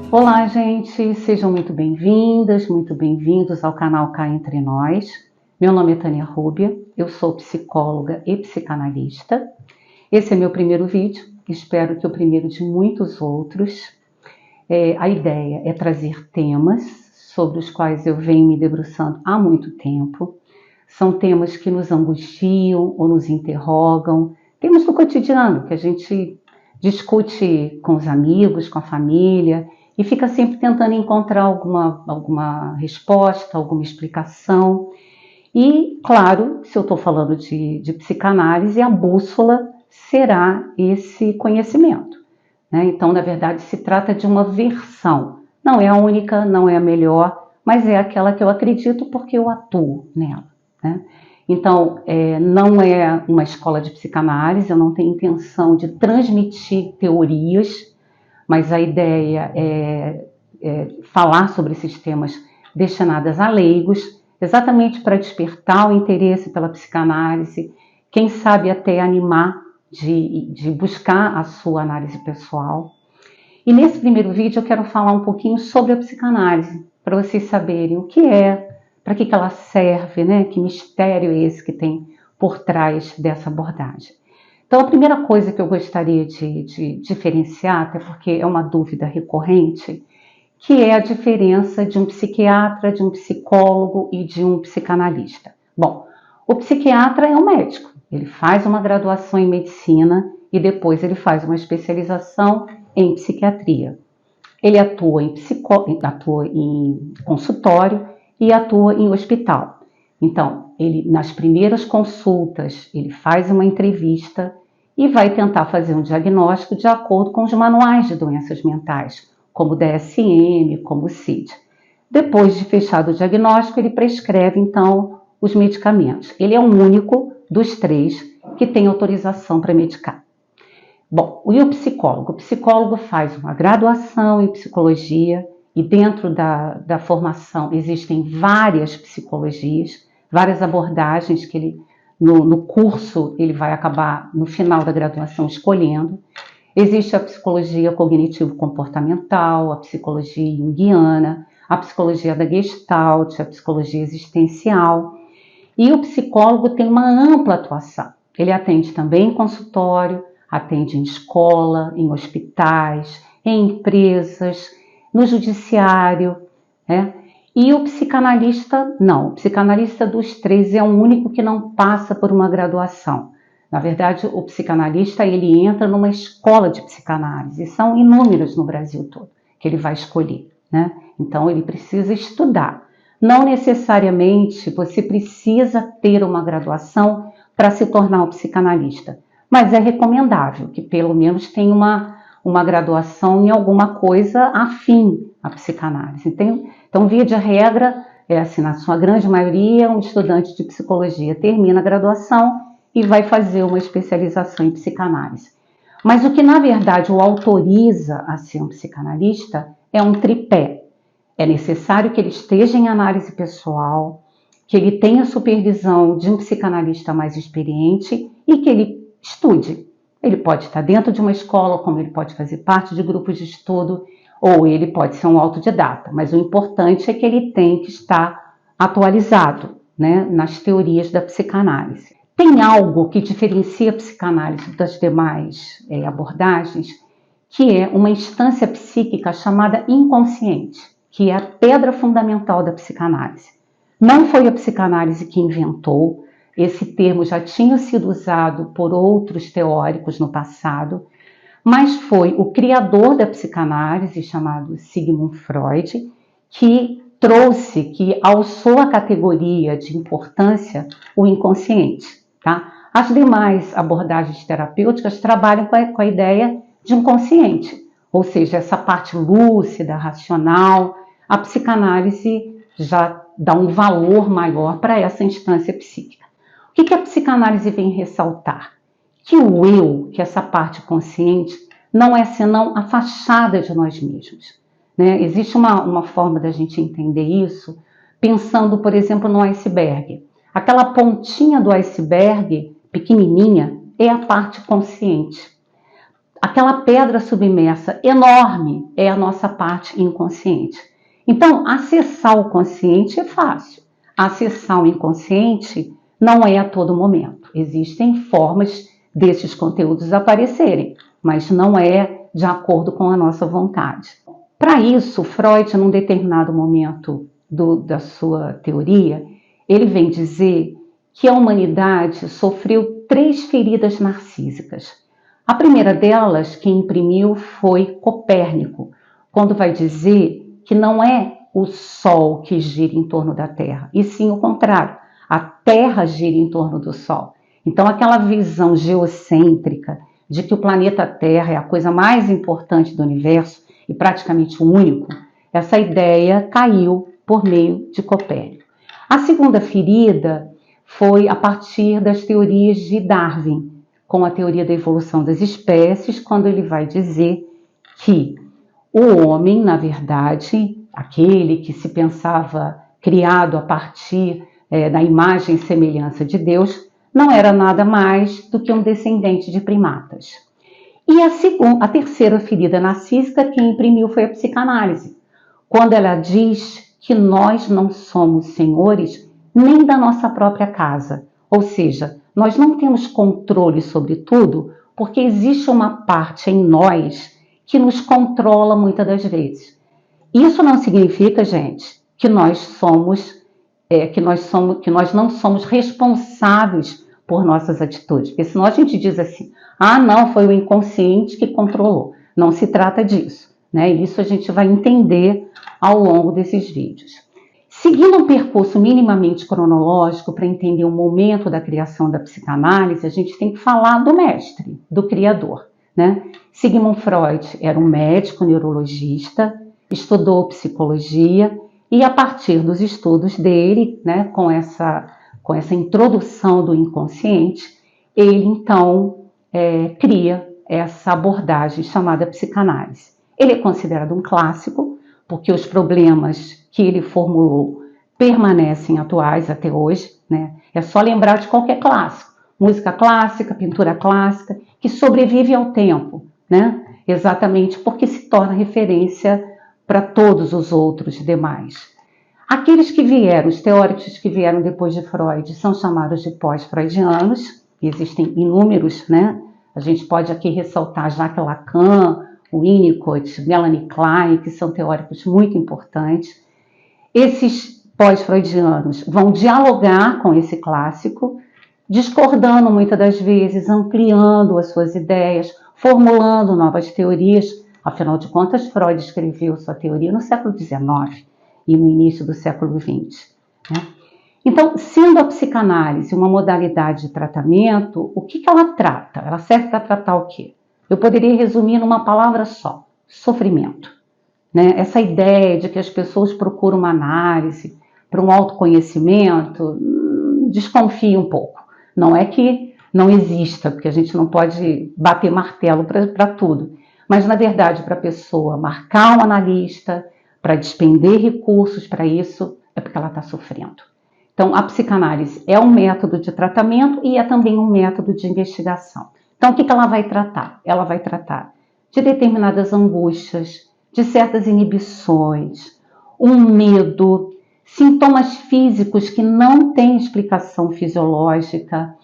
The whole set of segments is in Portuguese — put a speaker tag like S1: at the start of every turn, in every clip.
S1: Olá, gente, sejam muito bem-vindas, muito bem-vindos ao canal Cá Entre Nós. Meu nome é Tânia Rúbia, eu sou psicóloga e psicanalista. Esse é meu primeiro vídeo, espero que o primeiro de muitos outros. A ideia é trazer temas sobre os quais eu venho me debruçando há muito tempo. São temas que nos angustiam ou nos interrogam, temas do cotidiano que a gente discute com os amigos, com a família, e fica sempre tentando encontrar alguma resposta, alguma explicação. E, claro, se eu estou falando de psicanálise, a bússola será esse conhecimento, né? Então, na verdade, se trata de uma versão. Não é a única, não é a melhor, mas é aquela que eu acredito porque eu atuo nela, né? Então, não é uma escola de psicanálise, eu não tenho intenção de transmitir teorias, mas a ideia é falar sobre esses temas destinados a leigos, exatamente para despertar o interesse pela psicanálise, quem sabe até animar de buscar a sua análise pessoal. E nesse primeiro vídeo eu quero falar um pouquinho sobre a psicanálise, para vocês saberem o que é, para que ela serve, né? Que mistério é esse que tem por trás dessa abordagem. Então, a primeira coisa que eu gostaria de diferenciar, até porque é uma dúvida recorrente, que é a diferença de um psiquiatra, de um psicólogo e de um psicanalista. Bom, o psiquiatra é um médico, ele faz uma graduação em medicina e depois ele faz uma especialização em psiquiatria. Ele atua em consultório e atua em hospital. Então, ele, nas primeiras consultas, ele faz uma entrevista e vai tentar fazer um diagnóstico de acordo com os manuais de doenças mentais, como o DSM, como o CID. Depois de fechado o diagnóstico, ele prescreve, então, os medicamentos. Ele é o único dos três que tem autorização para medicar. Bom, e o psicólogo? O psicólogo faz uma graduação em psicologia e dentro da formação existem várias psicologias, várias abordagens que ele, no curso, ele vai acabar, no final da graduação, escolhendo. Existe a psicologia cognitivo-comportamental, a psicologia junguiana, a psicologia da Gestalt, a psicologia existencial. E o psicólogo tem uma ampla atuação. Ele atende também em consultório, atende em escola, em hospitais, em empresas, no judiciário, né? E o psicanalista, não. O psicanalista dos três é o único que não passa por uma graduação. Na verdade, o psicanalista, ele entra numa escola de psicanálise. São inúmeros no Brasil todo que ele vai escolher, né? Então, ele precisa estudar. Não necessariamente você precisa ter uma graduação para se tornar um psicanalista, mas é recomendável que pelo menos tenha uma graduação em alguma coisa afim à psicanálise. Então, via de regra, assim, na sua grande maioria, um estudante de psicologia termina a graduação e vai fazer uma especialização em psicanálise. Mas o que, na verdade, o autoriza a ser um psicanalista é um tripé. É necessário que ele esteja em análise pessoal, que ele tenha supervisão de um psicanalista mais experiente e que ele estude. Ele pode estar dentro de uma escola, como ele pode fazer parte de grupos de estudo, ou ele pode ser um autodidata. Mas o importante é que ele tem que estar atualizado, né, nas teorias da psicanálise. Tem algo que diferencia a psicanálise das demais abordagens, que é uma instância psíquica chamada inconsciente, que é a pedra fundamental da psicanálise. Não foi a psicanálise que inventou, esse termo já tinha sido usado por outros teóricos no passado, mas foi o criador da psicanálise, chamado Sigmund Freud, que trouxe, que alçou a categoria de importância o inconsciente, tá? As demais abordagens terapêuticas trabalham com a ideia de um consciente, ou seja, essa parte lúcida, racional. A psicanálise já dá um valor maior para essa instância psíquica. O que a psicanálise vem ressaltar? Que o eu, que essa parte consciente, não é senão a fachada de nós mesmos, né? Existe uma forma da gente entender isso pensando, por exemplo, no iceberg. Aquela pontinha do iceberg, pequenininha, é a parte consciente. Aquela pedra submersa enorme é a nossa parte inconsciente. Então, acessar o consciente é fácil. Acessar o inconsciente não é a todo momento. Existem formas desses conteúdos aparecerem, mas não é de acordo com a nossa vontade. Para isso, Freud, num determinado momento da sua teoria, ele vem dizer que a humanidade sofreu 3 feridas narcísicas. A primeira delas, quem imprimiu, foi Copérnico, quando vai dizer que não é o Sol que gira em torno da Terra, e sim o contrário, a Terra gira em torno do Sol. Então, aquela visão geocêntrica de que o planeta Terra é a coisa mais importante do universo e praticamente o único, essa ideia caiu por meio de Copérnico. A segunda ferida foi a partir das teorias de Darwin, com a teoria da evolução das espécies, quando ele vai dizer que o homem, na verdade, aquele que se pensava criado a partir da imagem e semelhança de Deus, não era nada mais do que um descendente de primatas. E a terceira ferida narcísica que imprimiu foi a psicanálise, quando ela diz que nós não somos senhores nem da nossa própria casa, ou seja, nós não temos controle sobre tudo porque existe uma parte em nós que nos controla muitas das vezes. Isso não significa, gente, que nós não somos responsáveis por nossas atitudes, porque senão a gente diz assim, não, foi o inconsciente que controlou. Não se trata disso, né? Isso a gente vai entender ao longo desses vídeos. Seguindo um percurso minimamente cronológico para entender o momento da criação da psicanálise, a gente tem que falar do mestre, do criador, né? Sigmund Freud era um médico neurologista, estudou psicologia e a partir dos estudos dele, né, com essa introdução do inconsciente, ele então cria essa abordagem chamada psicanálise. Ele é considerado um clássico, porque os problemas que ele formulou permanecem atuais até hoje, né? É só lembrar de qualquer clássico, música clássica, pintura clássica, que sobrevive ao tempo, né? Exatamente porque se torna referência para todos os outros demais. Aqueles que vieram, os teóricos que vieram depois de Freud, são chamados de pós-freudianos, existem inúmeros, né? A gente pode aqui ressaltar Jacques Lacan, Winnicott, Melanie Klein, que são teóricos muito importantes. Esses pós-freudianos vão dialogar com esse clássico, discordando muitas das vezes, ampliando as suas ideias, formulando novas teorias. Afinal de contas, Freud escreveu sua teoria no século XIX e no início do século XX, né? Então, sendo a psicanálise uma modalidade de tratamento, o que ela trata? Ela serve para tratar o quê? Eu poderia resumir numa palavra só: sofrimento, né? Essa ideia de que as pessoas procuram uma análise para um autoconhecimento, desconfie um pouco. Não é que não exista, porque a gente não pode bater martelo para tudo, mas na verdade para a pessoa marcar um analista, para despender recursos para isso, é porque ela está sofrendo. Então, a psicanálise é um método de tratamento e é também um método de investigação. Então, o que ela vai tratar? Ela vai tratar de determinadas angústias, de certas inibições, um medo, sintomas físicos que não têm explicação fisiológica,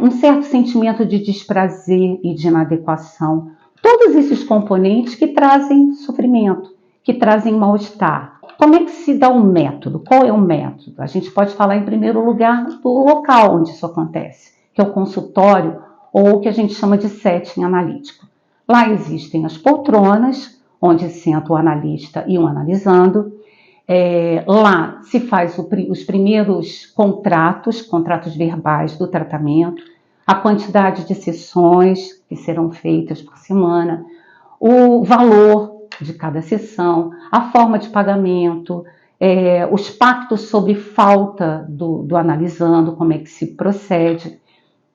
S1: um certo sentimento de desprazer e de inadequação. Todos esses componentes que trazem sofrimento, que trazem mal-estar. Como é que se dá o método? Qual é o método? A gente pode falar em primeiro lugar do local onde isso acontece, que é o consultório ou o que a gente chama de setting analítico. Lá existem as poltronas, onde senta o analista e um analisando. Lá se faz os primeiros contratos verbais do tratamento, a quantidade de sessões que serão feitas por semana, o valor de cada sessão, a forma de pagamento, os pactos sobre falta do analisando, como é que se procede,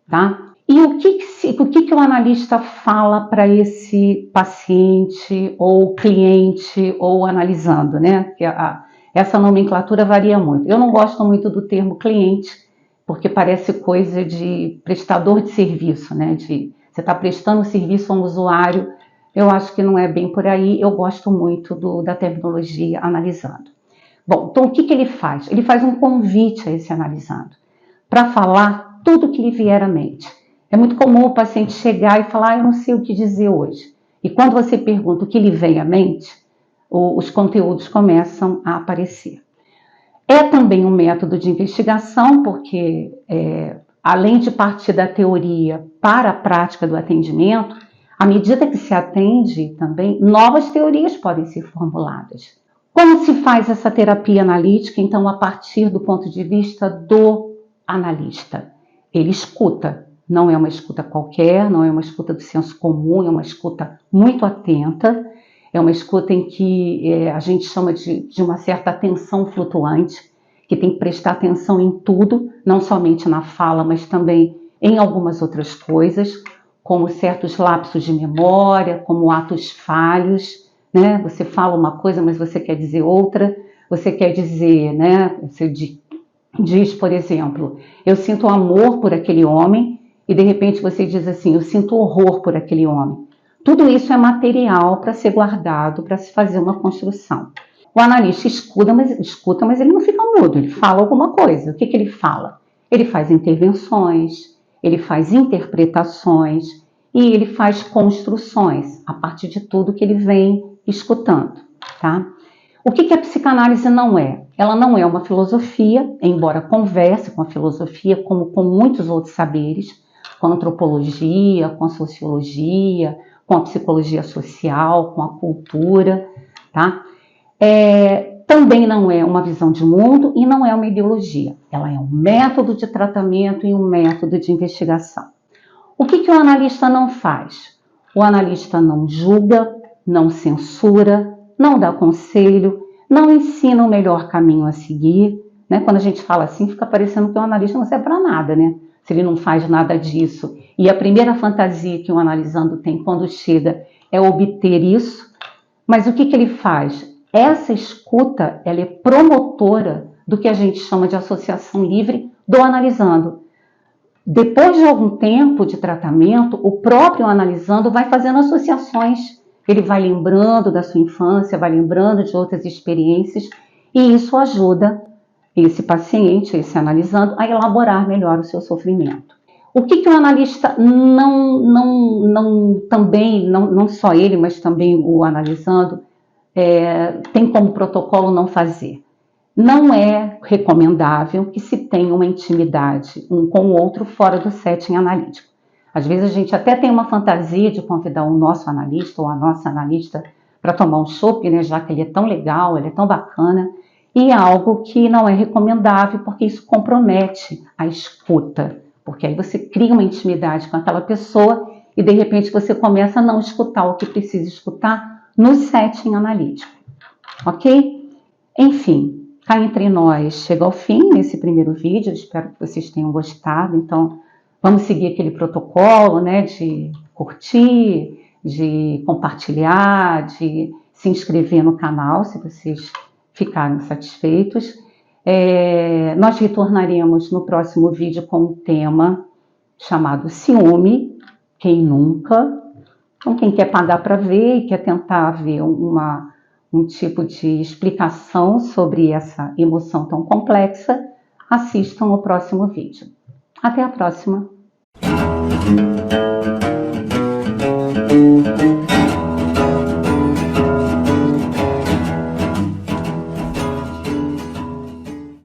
S1: tá? E o que o analista fala para esse paciente, ou cliente, ou analisando, né? Essa nomenclatura varia muito. Eu não gosto muito do termo cliente, porque parece coisa de prestador de serviço, né? Você está prestando serviço a um usuário. Eu acho que não é bem por aí. Eu gosto muito da terminologia analisando. Bom, então o que ele faz? Ele faz um convite a esse analisando, para falar tudo o que lhe vier à mente. É muito comum o paciente chegar e falar, eu não sei o que dizer hoje. E quando você pergunta o que lhe vem à mente, os conteúdos começam a aparecer. É também um método de investigação, porque além de partir da teoria para a prática do atendimento, à medida que se atende também, novas teorias podem ser formuladas. Como se faz essa terapia analítica, então, a partir do ponto de vista do analista? Ele escuta, não é uma escuta qualquer, não é uma escuta do senso comum, é uma escuta muito atenta, é uma escuta em que a gente chama de uma certa atenção flutuante, que tem que prestar atenção em tudo, não somente na fala, mas também em algumas outras coisas, como certos lapsos de memória, como atos falhos, né? Você fala uma coisa, mas você quer dizer outra, você quer dizer, né? Você diz, por exemplo, eu sinto amor por aquele homem, e de repente você diz assim, eu sinto horror por aquele homem. Tudo isso é material para ser guardado, para se fazer uma construção. O analista escuta, mas ele não fica mudo, ele fala alguma coisa. O que ele fala? Ele faz intervenções, ele faz interpretações e ele faz construções a partir de tudo que ele vem escutando, tá? O que a psicanálise não é? Ela não é uma filosofia, embora converse com a filosofia, como com muitos outros saberes, com a antropologia, com a sociologia, com a psicologia social, com a cultura, tá? Também não é uma visão de mundo e não é uma ideologia. Ela é um método de tratamento e um método de investigação. O que o analista não faz? O analista não julga, não censura, não dá conselho, não ensina o melhor caminho a seguir, né? Quando a gente fala assim, fica parecendo que o analista não serve para nada, né? Se ele não faz nada disso. E a primeira fantasia que o analisando tem quando chega é obter isso. Mas o que ele faz? Essa escuta, ela é promotora do que a gente chama de associação livre do analisando. Depois de algum tempo de tratamento, o próprio analisando vai fazendo associações. Ele vai lembrando da sua infância, vai lembrando de outras experiências, e isso ajuda esse paciente, esse analisando, a elaborar melhor o seu sofrimento. O que o analista também, não só ele, mas também o analisando, tem como protocolo não fazer? Não é recomendável que se tenha uma intimidade um com o outro fora do setting analítico. Às vezes a gente até tem uma fantasia de convidar o nosso analista ou a nossa analista para tomar um chopp, né, já que ele é tão legal, ele é tão bacana, e é algo que não é recomendável porque isso compromete a escuta, porque aí você cria uma intimidade com aquela pessoa e de repente você começa a não escutar o que precisa escutar no setting analítico, ok? Enfim, cá entre nós chega ao fim nesse primeiro vídeo, espero que vocês tenham gostado. Então, vamos seguir aquele protocolo, né, de curtir, de compartilhar, de se inscrever no canal, se vocês ficarem satisfeitos. Nós retornaremos no próximo vídeo com um tema chamado ciúme, quem nunca? Então, quem quer pagar para ver e quer tentar ver um tipo de explicação sobre essa emoção tão complexa, assistam o próximo vídeo. Até a próxima!